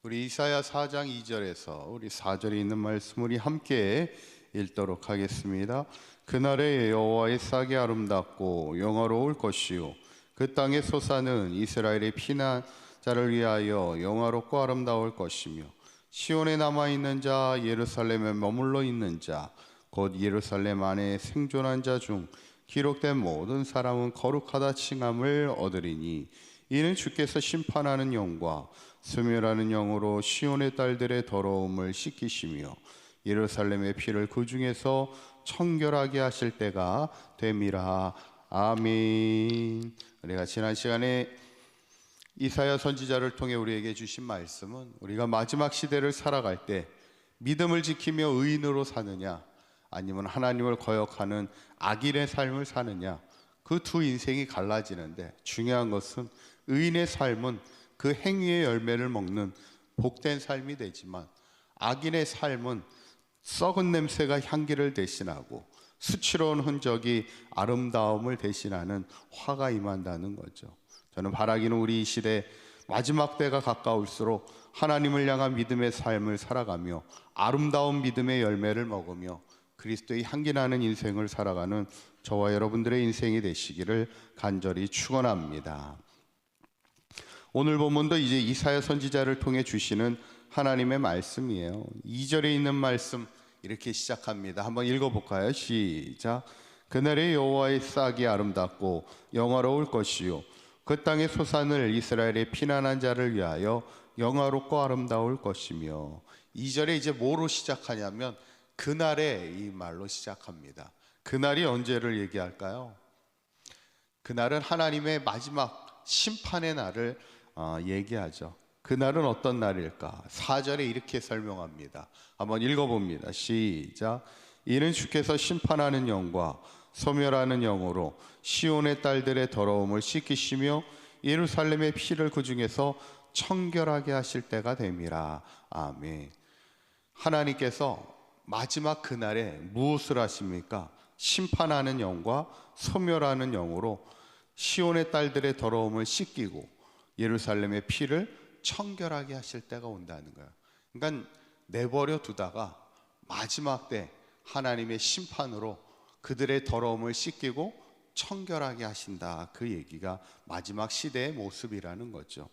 우리 이사야 4장 2절에서 우리 4절에 있는 말씀 우리 함께 읽도록 하겠습니다. 그날에 여호와의 싹이 아름답고 영화로울 것이요 그 땅의 소사는 이스라엘의 피난자를 위하여 영화롭고 아름다울 것이며 시온에 남아있는 자 예루살렘에 머물러 있는 자 곧 예루살렘 안에 생존한 자 중 기록된 모든 사람은 거룩하다 칭함을 얻으리니 이는 주께서 심판하는 영과 소멸하는 영으로 시온의 딸들의 더러움을 씻기시며 예루살렘의 피를 그 중에서 청결하게 하실 때가 됨이라. 아멘. 우리가 지난 시간에 이사야 선지자를 통해 우리에게 주신 말씀은 우리가 마지막 시대를 살아갈 때 믿음을 지키며 의인으로 사느냐 아니면 하나님을 거역하는 악인의 삶을 사느냐, 그 두 인생이 갈라지는데 중요한 것은 의인의 삶은 그 행위의 열매를 먹는 복된 삶이 되지만 악인의 삶은 썩은 냄새가 향기를 대신하고 수치로운 흔적이 아름다움을 대신하는 화가 임한다는 거죠. 저는 바라기는 우리 이 시대 마지막 때가 가까울수록 하나님을 향한 믿음의 삶을 살아가며 아름다운 믿음의 열매를 먹으며 그리스도의 향기나는 인생을 살아가는 저와 여러분들의 인생이 되시기를 간절히 축원합니다. 오늘 본문도 이제 이사야 선지자를 통해 주시는 하나님의 말씀이에요. 2절에 있는 말씀 이렇게 시작합니다. 한번 읽어볼까요? 시작. 그날의 여호와의 싹이 아름답고 영화로울 것이요 그 땅의 소산을 이스라엘의 피난한 자를 위하여 영화롭고 아름다울 것이며. 2절에 이제 뭐로 시작하냐면 그날에 이 말로 시작합니다. 그날이 언제를 얘기할까요? 그날은 하나님의 마지막 심판의 날을 얘기하죠. 그날은 어떤 날일까? 4절에 이렇게 설명합니다. 한번 읽어봅니다. 시작. 이는 주께서 심판하는 영과 소멸하는 영으로 시온의 딸들의 더러움을 씻기시며 예루살렘의 피를 그 중에서 청결하게 하실 때가 됨이라. 아멘. 하나님께서 마지막 그날에 무엇을 하십니까? 심판하는 영과 소멸하는 영으로 시온의 딸들의 더러움을 씻기고 예루살렘의 피를 청결하게 하실 때가 온다는 거예요. 그러니까 내버려 두다가 마지막 때 하나님의 심판으로 그들의 더러움을 씻기고 청결하게 하신다. 그 얘기가 마지막 시대의 모습이라는 거죠.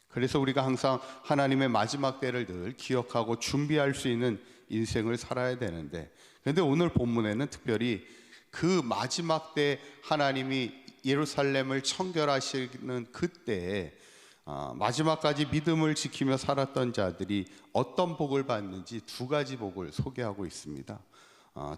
그래서 우리가 항상 하나님의 마지막 때를 늘 기억하고 준비할 수 있는 인생을 살아야 되는데, 그런데 오늘 본문에는 특별히 그 마지막 때 하나님이 예루살렘을 청결하시는 그때에 마지막까지 믿음을 지키며 살았던 자들이 어떤 복을 받는지 두 가지 복을 소개하고 있습니다.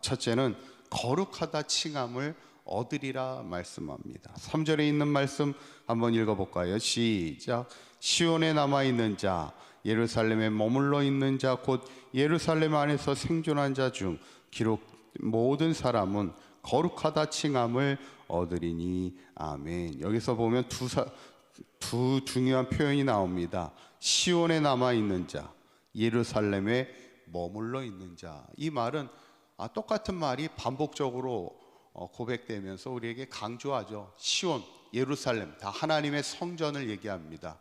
첫째는 거룩하다 칭함을 얻으리라 말씀합니다. 3절에 있는 말씀 한번 읽어볼까요? 시작. 시온에 남아있는 자 예루살렘에 머물러 있는 자 곧 예루살렘 안에서 생존한 자 중 기록 모든 사람은 거룩하다 칭함을 얻으리니. 아멘. 여기서 보면 두 중요한 표현이 나옵니다. 시온에 남아있는 자, 예루살렘에 머물러 있는 자. 이 말은 똑같은 말이 반복적으로 고백되면서 우리에게 강조하죠. 시온, 예루살렘 다 하나님의 성전을 얘기합니다.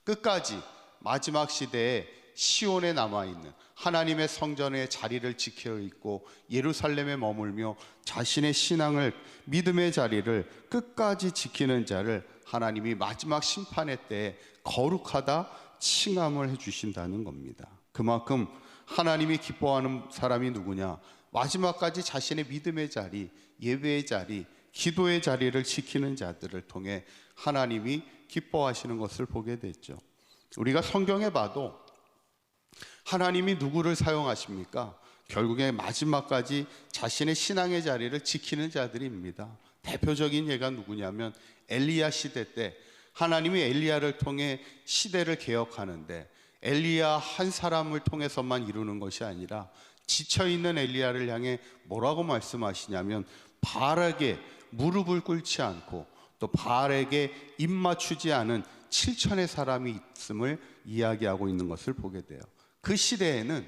끝까지 마지막 시대에 시온에 남아있는 하나님의 성전의 자리를 지켜 있고 예루살렘에 머물며 자신의 신앙을 믿음의 자리를 끝까지 지키는 자를 하나님이 마지막 심판의 때에 거룩하다 칭함을 해주신다는 겁니다. 그만큼 하나님이 기뻐하는 사람이 누구냐? 마지막까지 자신의 믿음의 자리, 예배의 자리, 기도의 자리를 지키는 자들을 통해 하나님이 기뻐하시는 것을 보게 됐죠. 우리가 성경에 봐도 하나님이 누구를 사용하십니까? 결국에 마지막까지 자신의 신앙의 자리를 지키는 자들입니다. 대표적인 예가 누구냐면 엘리야 시대 때 하나님이 엘리야를 통해 시대를 개혁하는데 엘리야 한 사람을 통해서만 이루는 것이 아니라 지쳐있는 엘리야를 향해 뭐라고 말씀하시냐면 바알에게 무릎을 꿇지 않고 또 바알에게 입 맞추지 않은 7천의 사람이 있음을 이야기하고 있는 것을 보게 돼요. 그 시대에는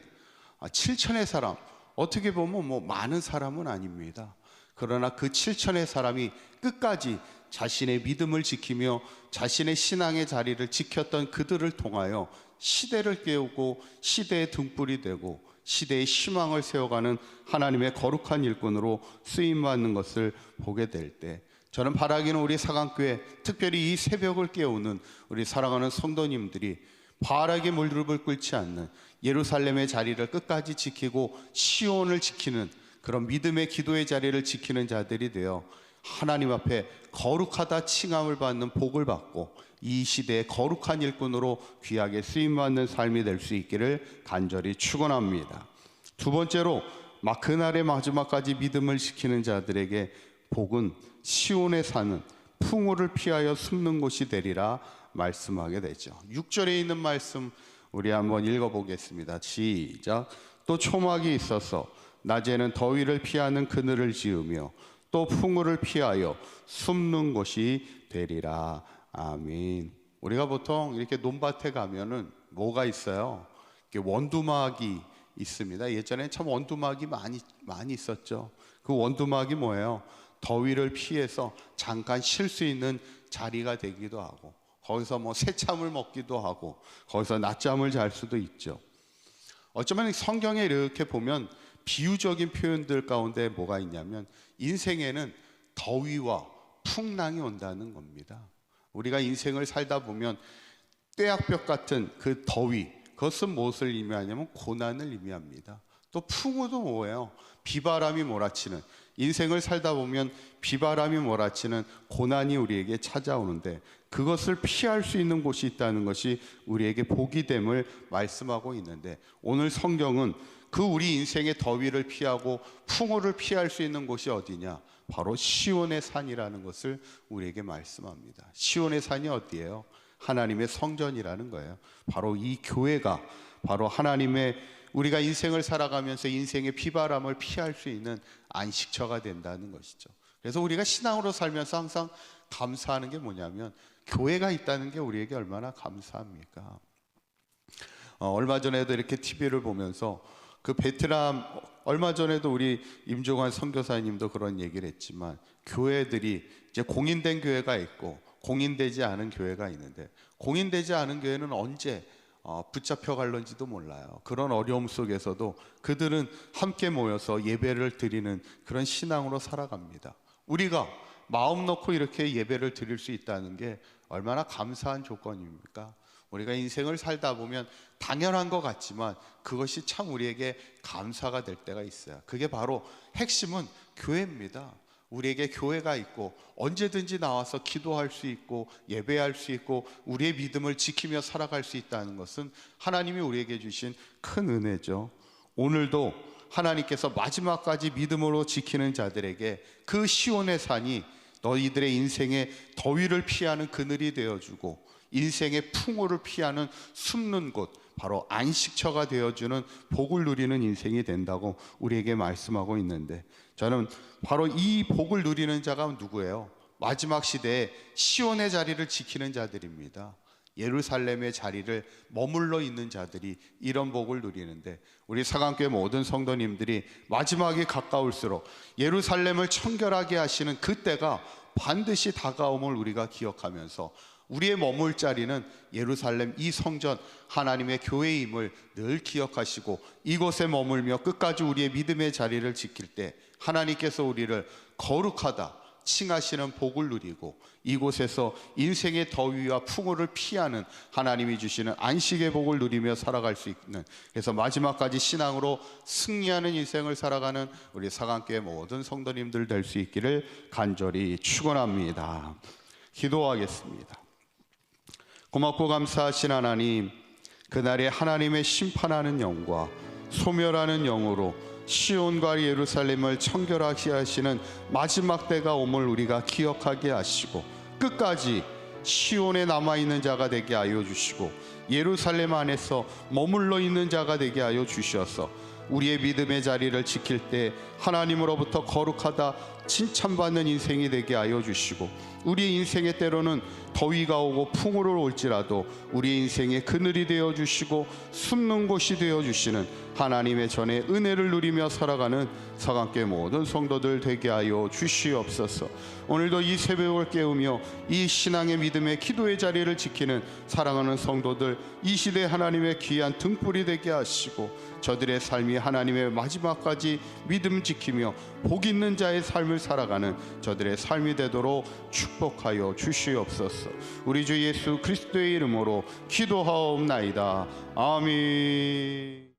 7천의 사람, 어떻게 보면 많은 사람은 아닙니다. 그러나 그 7천의 사람이 끝까지 자신의 믿음을 지키며 자신의 신앙의 자리를 지켰던 그들을 통하여 시대를 깨우고 시대의 등불이 되고 시대의 희망을 세워가는 하나님의 거룩한 일꾼으로 쓰임받는 것을 보게 될 때, 저는 바라기는 우리 사강교회, 특별히 이 새벽을 깨우는 우리 사랑하는 성도님들이 바라게 무릎을 꿇지 않는, 예루살렘의 자리를 끝까지 지키고 시온을 지키는 그런 믿음의 기도의 자리를 지키는 자들이 되어 하나님 앞에 거룩하다 칭함을 받는 복을 받고 이 시대의 거룩한 일꾼으로 귀하게 쓰임받는 삶이 될 수 있기를 간절히 축원합니다. 두 번째로, 그날의 마지막까지 믿음을 지키는 자들에게 복은 시온에 사는 풍우를 피하여 숨는 곳이 되리라 말씀하게 되죠. 6절에 있는 말씀 우리 한번 읽어보겠습니다. 시작. 또 초막이 있어서 낮에는 더위를 피하는 그늘을 지으며 또 풍우를 피하여 숨는 곳이 되리라. 아멘. 우리가 보통 이렇게 논밭에 가면은 뭐가 있어요? 원두막이 있습니다. 예전에 참 원두막이 많이 있었죠. 그 원두막이 뭐예요? 더위를 피해서 잠깐 쉴 수 있는 자리가 되기도 하고, 거기서 새참을 먹기도 하고, 거기서 낮잠을 잘 수도 있죠. 어쩌면 성경에 이렇게 보면 비유적인 표현들 가운데 뭐가 있냐면, 인생에는 더위와 풍랑이 온다는 겁니다. 우리가 인생을 살다 보면 떼약볕 같은 그 더위, 그것은 무엇을 의미하냐면 고난을 의미합니다. 또 풍우도 뭐예요? 비바람이 몰아치는, 인생을 살다 보면 비바람이 몰아치는 고난이 우리에게 찾아오는데, 그것을 피할 수 있는 곳이 있다는 것이 우리에게 복이 됨을 말씀하고 있는데, 오늘 성경은 그 우리 인생의 더위를 피하고 풍우를 피할 수 있는 곳이 어디냐? 바로 시온의 산이라는 것을 우리에게 말씀합니다. 시온의 산이 어디예요? 하나님의 성전이라는 거예요. 바로 이 교회가 바로 하나님의, 우리가 인생을 살아가면서 인생의 비바람을 피할 수 있는 안식처가 된다는 것이죠. 그래서 우리가 신앙으로 살면서 항상 감사하는 게 뭐냐면, 교회가 있다는 게 우리에게 얼마나 감사합니까? 얼마 전에도 이렇게 TV를 보면서 그 베트남, 얼마 전에도 우리 임종환 선교사님도 그런 얘기를 했지만, 교회들이 이제 공인된 교회가 있고 공인되지 않은 교회가 있는데, 공인되지 않은 교회는 언제 붙잡혀 갈런지도 몰라요. 그런 어려움 속에서도 그들은 함께 모여서 예배를 드리는 그런 신앙으로 살아갑니다. 우리가 마음 놓고 이렇게 예배를 드릴 수 있다는 게 얼마나 감사한 조건입니까? 우리가 인생을 살다 보면 당연한 것 같지만 그것이 참 우리에게 감사가 될 때가 있어요. 그게 바로 핵심은 교회입니다. 우리에게 교회가 있고 언제든지 나와서 기도할 수 있고 예배할 수 있고 우리의 믿음을 지키며 살아갈 수 있다는 것은 하나님이 우리에게 주신 큰 은혜죠. 오늘도 하나님께서 마지막까지 믿음으로 지키는 자들에게 그 시온의 산이 너희들의 인생의 더위를 피하는 그늘이 되어주고 인생의 풍우를 피하는 숨는 곳, 바로 안식처가 되어주는 복을 누리는 인생이 된다고 우리에게 말씀하고 있는데, 저는 바로 이 복을 누리는 자가 누구예요? 마지막 시대에 시온의 자리를 지키는 자들입니다. 예루살렘의 자리를 머물러 있는 자들이 이런 복을 누리는데, 우리 사강교회 모든 성도님들이 마지막이 가까울수록 예루살렘을 청결하게 하시는 그때가 반드시 다가옴을 우리가 기억하면서 우리의 머물 자리는 예루살렘 이 성전 하나님의 교회임을 늘 기억하시고 이곳에 머물며 끝까지 우리의 믿음의 자리를 지킬 때 하나님께서 우리를 거룩하다 칭하시는 복을 누리고 이곳에서 인생의 더위와 풍우를 피하는 하나님이 주시는 안식의 복을 누리며 살아갈 수 있는, 그래서 마지막까지 신앙으로 승리하는 인생을 살아가는 우리 사강교회 모든 성도님들 될 수 있기를 간절히 축원합니다. 기도하겠습니다. 고맙고 감사하신 하나님, 그날에 하나님의 심판하는 영과 소멸하는 영으로 시온과 예루살렘을 청결하게 하시는 마지막 때가 옴을 우리가 기억하게 하시고 끝까지 시온에 남아있는 자가 되게 하여 주시고 예루살렘 안에서 머물러 있는 자가 되게 하여 주셔서 우리의 믿음의 자리를 지킬 때 하나님으로부터 거룩하다 칭찬받는 인생이 되게 하여 주시고, 우리 인생의 때로는 더위가 오고 풍우를 올지라도 우리 인생의 그늘이 되어 주시고 숨는 곳이 되어 주시는 하나님의 전에 은혜를 누리며 살아가는 서강교회 모든 성도들 되게 하여 주시옵소서. 오늘도 이 새벽을 깨우며 이 신앙의 믿음의 기도의 자리를 지키는 사랑하는 성도들, 이 시대 하나님의 귀한 등불이 되게 하시고 저들의 삶이 하나님의 마지막까지 믿음 지키며 복 있는 자의 삶을 살아가는 저들의 삶이 되도록 축복하여 주시옵소서. 우리 주 예수 그리스도의 이름으로 기도하옵나이다. 아멘.